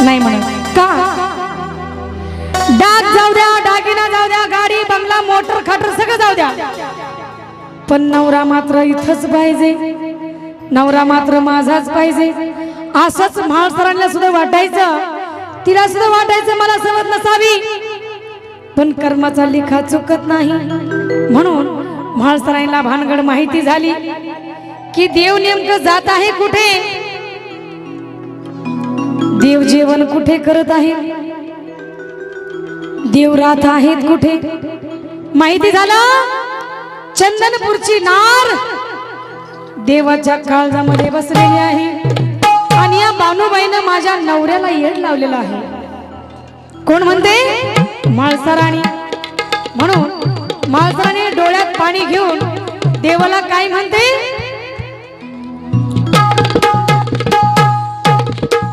नाही म्हणत का? डाग जाऊ द्या, दागिना जाऊ द्या, गाडी बंगला मोटर खटर सगळं जाऊ द्या, पण नवरा मात्र इथंच पाहिजे, नवरा मात्र माझाच पाहिजे. असंच म्हाळसरांना सुद्धा वाटायचं, तिला सुद्धा वाटायचं मला समज नसावी, पण कर्माचा लिखा चुकत नाही. म्हणून म्हाळसरांना भानगड माहिती झाली की देव नेमकं जात आहे कुठे, देव जेवण कुठे करत आहे, देव राहत आहेत कुठे. माहिती झालं चंदनपूरची नार देवाच्या काळजामध्ये बसलेली आहे आणि या बानूबाईनं माझ्या नवऱ्याला येड लावलेला आहे. कोण म्हणते? म्हाळसराणी. म्हणून म्हाळसराणी डोळ्यात पाणी घेऊन देवाला काय म्हणते?